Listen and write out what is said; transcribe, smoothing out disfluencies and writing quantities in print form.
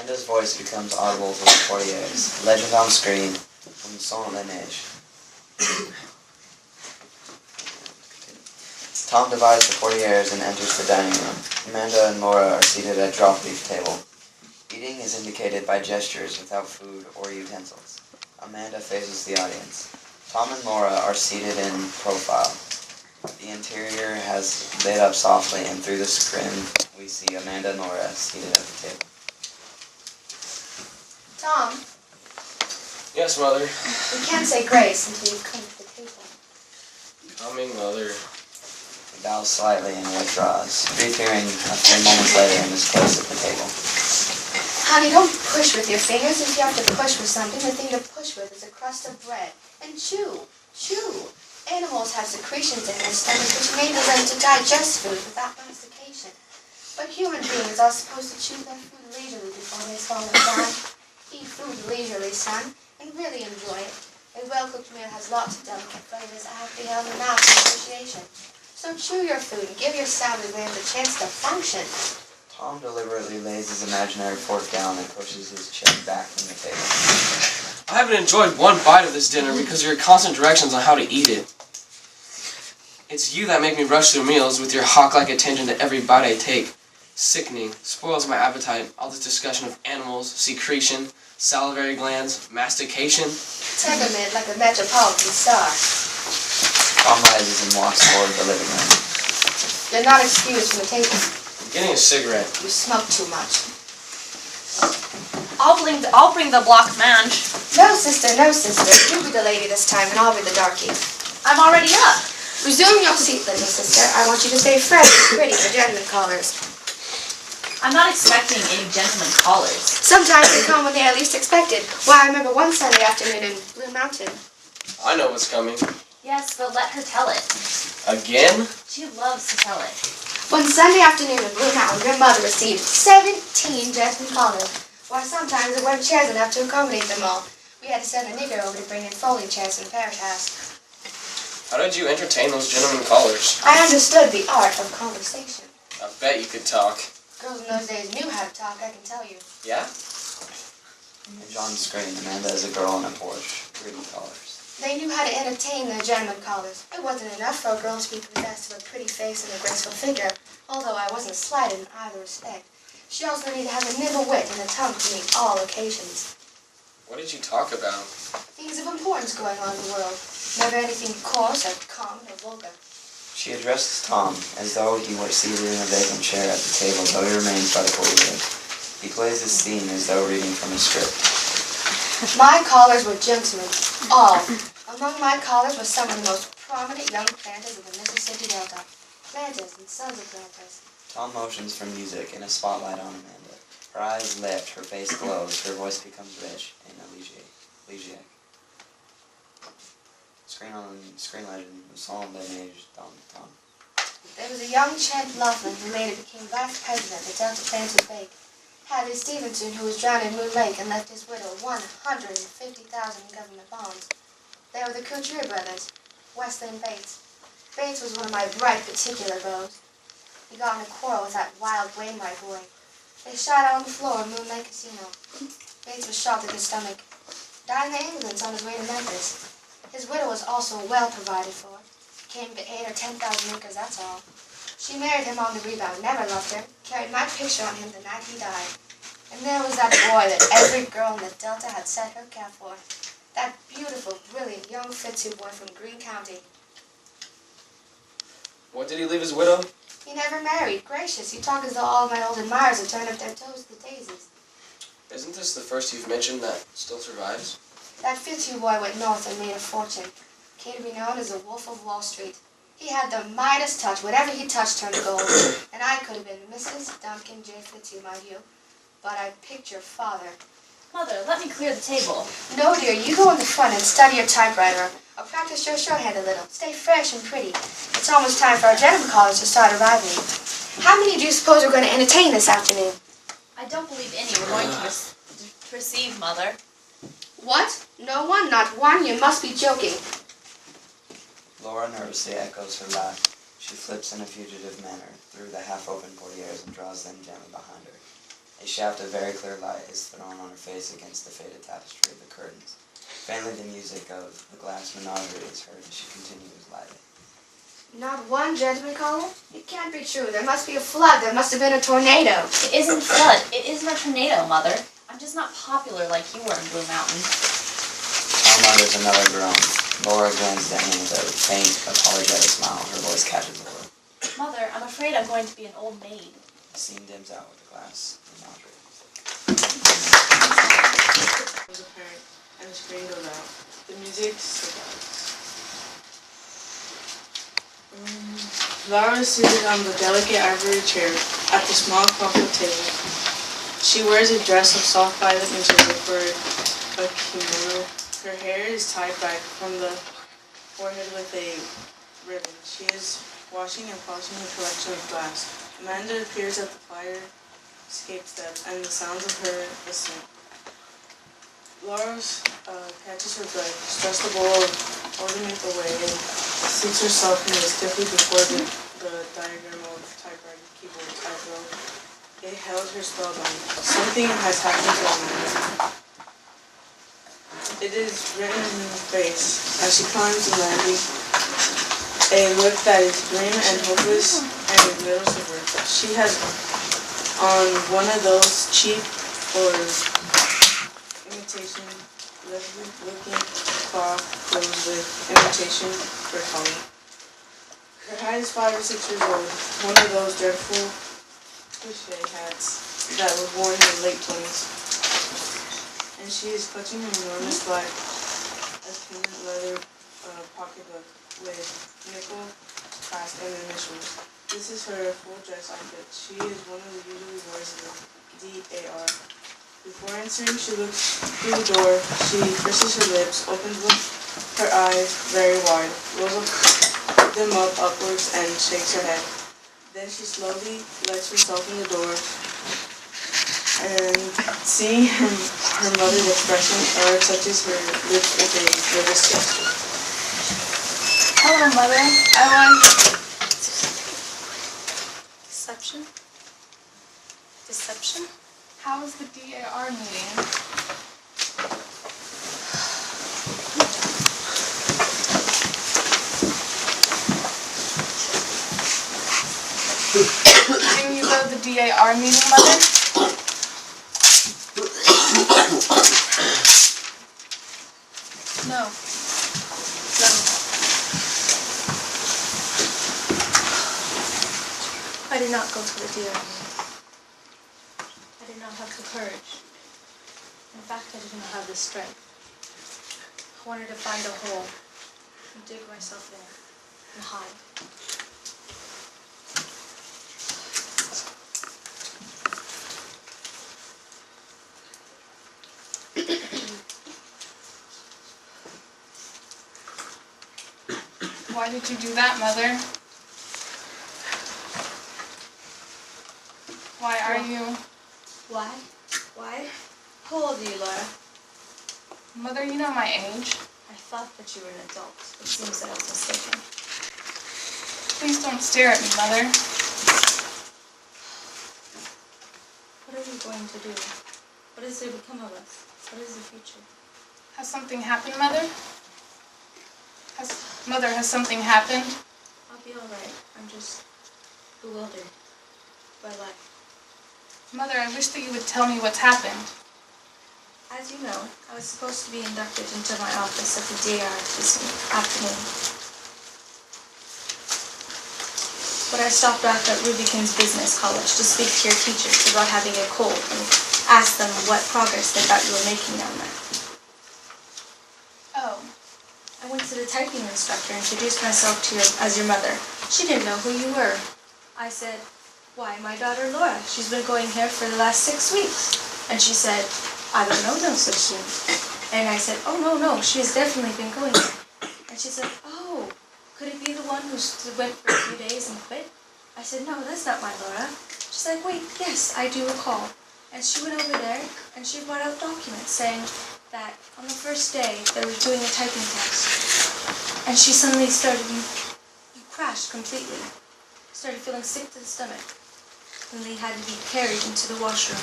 Amanda's voice becomes audible to the portieres. Legend on screen from Menagerie. Tom divides the portieres and enters the dining room. Amanda and Laura are seated at a drop-leaf table. Eating is indicated by gestures without food or utensils. Amanda faces the audience. Tom and Laura are seated in profile. The interior has lit up softly, and through the screen we see Amanda and Laura seated at the table. Tom, Yes, Mother. we can't say grace until you've come to the table. Coming, Mother. He bows slightly and withdraws, reappearing a few moments later in his place at the table. Honey, don't push with your fingers. If you have to push with something, the thing to push with is a crust of bread. And chew. Chew. Animals have secretions in their stomach which enable them to digest food without mastication. But human beings are supposed to chew their food leisurely before they swallow it down. Eat food leisurely, son, and really enjoy it. A well-cooked meal has lots of delicate flavors that have to be held in the mouth for appreciation. So chew your food and give your salivary glands a chance to function. Tom deliberately lays his imaginary fork down and pushes his chin back from the table. I haven't enjoyed one bite of this dinner because of your constant directions on how to eat it. It's you that make me rush through meals with your hawk-like attention to every bite I take. Sickening. Spoils my appetite. All this discussion of animals, secretion, salivary glands, mastication. Temperament like a metropolitan star. Tom rises and walks toward the living room. You're not excused from the table. I'm getting a cigarette. You smoke too much. I'll bring the block mange. No, sister, no, sister. You be the lady this time, and I'll be the darky. I'm already up. Resume your seat, little sister. I want you to stay fresh and pretty for gentlemen callers. I'm not expecting any gentlemen callers. Sometimes they come when they are least expected. Why, I remember one Sunday afternoon in Blue Mountain. I know what's coming. Yes, but let her tell it. Again? She loves to tell it. One Sunday afternoon in Blue Mountain, your mother received 17 gentlemen callers. Why, sometimes there weren't chairs enough to accommodate them all. We had to send a nigger over to bring in folding chairs from the parish house. How did you entertain those gentlemen callers? I understood the art of conversation. I bet you could talk. Girls in those days knew how to talk, I can tell you. Yeah? Image on screen, Amanda is a girl on a porch, reading callers. They knew how to entertain their gentlemen callers. It wasn't enough for a girl to be possessed of a pretty face and a graceful figure, although I wasn't slighted in either respect. She also needed to have a nimble wit and a tongue to meet all occasions. What did you talk about? Things of importance going on in the world. Never anything coarse or common or vulgar. She addresses Tom as though he were seated in a vacant chair at the table, though he remains by the portiere. He plays his theme as though reading from a script. My callers were gentlemen, all. Among my callers were some of the most prominent young planters of the Mississippi Delta. Planters and sons of planters. Tom motions for music and a spotlight on Amanda. Her eyes lift, her face glows, her voice becomes rich and elegiac. Screen legend, Menagerie, Tom. There was a young Champ Laughlin who later became vice president at Delta Planters Bank. Hadley Stevenson, who was drowned in Moon Lake and left his widow $150,000 in government bonds. There were the Couture brothers, Wesley and Bates. Bates was one of my bright particular beaux. He got in a quarrel with that wild Wainwright boy. They shot out on the floor of Moon Lake Casino. Bates was shot in the stomach. Died in the ambulance on his way to Memphis. His widow was also well provided for. Came to 8,000 or 10,000 acres, that's all. She married him on the rebound, never loved her, carried my picture on him the night he died. And there was that boy that every girl in the Delta had set her cap for. That beautiful, brilliant young Fitzhugh boy from Greene County. What did he leave his widow? He never married. Gracious, you talk as though all my old admirers had turned up their toes to the daisies. Isn't this the first you've mentioned that still survives? That Fitzhugh boy went north and made a fortune. Came to be known as the Wolf of Wall Street. He had the Midas touch. Whatever he touched turned to gold. And I could have been Mrs. Duncan J. Fitzhugh, mind you. But I picked your father. Mother, let me clear the table. No, dear, you go in the front and study your typewriter. Or practice your shorthand a little. Stay fresh and pretty. It's almost time for our gentlemen callers to start arriving. How many do you suppose we're going to entertain this afternoon? I don't believe any we're going to receive, Mother. What? No one? Not one? You must be joking. Laura nervously echoes her laugh. She flips in a fugitive manner through the half-open portieres and draws them gently behind her. A shaft of very clear light is thrown on her face against the faded tapestry of the curtains. Faintly the music of the glass Menagerie is heard as she continues lighting. Not one gentleman caller? It can't be true. There must be a flood. There must have been a tornado. It isn't flood. It isn't a tornado, Mother. I'm just not popular like you were in Blue Mountain. Alma utters another groan. Laura glances at him with a faint, apologetic smile. Her voice catches Laura. Mother, I'm afraid I'm going to be an old maid. The scene dims out with the glass Menagerie. Was apparent, and the screen goes out. The music subsides. Laura is seated on the delicate ivory chair at the small crumpled table. She wears a dress of soft violet material for a kimono. Her hair is tied back from the forehead with a ribbon. She is washing and polishing a collection of glass. Amanda appears at the fire escape step and the sounds of her ascent. Laura catches her breath, strikes the bowl of ointment away, and seats herself stiffly before the diagram of typewriter keyboard typo. It held her spellbound. Something has happened to Amanda. It is written in her face as she climbs the landing. A look that is grim and hopeless and a little subversive. She has on one of those cheap or imitation looking cloth clothes with imitation for color. Her height is 5 or 6 years old. One of those dreadful cliche hats that was worn in the late 20s. And she is clutching an enormous black attendant leather pocketbook with nickel clasp and initials. This is her full dress outfit. She is one of the usually wears the DAR. Before answering, she looks through the door. She purses her lips, opens her eyes very wide, rolls them upwards, and shakes her head. Then she slowly lets herself in the door, and seeing her mother's expression, Laura touches her lips with a nervous gesture. Hello, Mother. I want... Deception? Deception? How was the DAR meeting? Didn't you go to the DAR meeting, Mother? No. I did not go to the DAR meeting. I did not have the courage. In fact, I did not have the strength. I wanted to find a hole and dig myself in and hide. Why did you do that, Mother? Why are you... Why? Why? How old are you, Laura? Mother, you know my age. I thought that you were an adult. It seems that I was mistaken. Please don't stare at me, Mother. What are we going to do? What is to become of us? What is the future? Has something happened, Mother? Mother, has something happened? I'll be alright. I'm just bewildered by life. Mother, I wish that you would tell me what's happened. As you know, I was supposed to be inducted into my office at the DAR this afternoon. But I stopped off at Rubikins Business College to speak to your teachers about having a cold and ask them what progress they thought you were making down there. Oh. I went to the typing instructor and introduced myself to as your mother. She didn't know who you were. I said, "Why, my daughter Laura. She's been going here for the last 6 weeks." And she said, "I don't know no such thing." And I said, "Oh, no, she has definitely been going here." And she said, "Oh, could it be the one who went for a few days and quit?" I said, "No, that's not my Laura." She's like, "Wait, yes, I do recall." And she went over there and she brought out documents saying that on the first day they were doing a typing test. And she suddenly you crashed completely. Started feeling sick to the stomach. And they had to be carried into the washroom.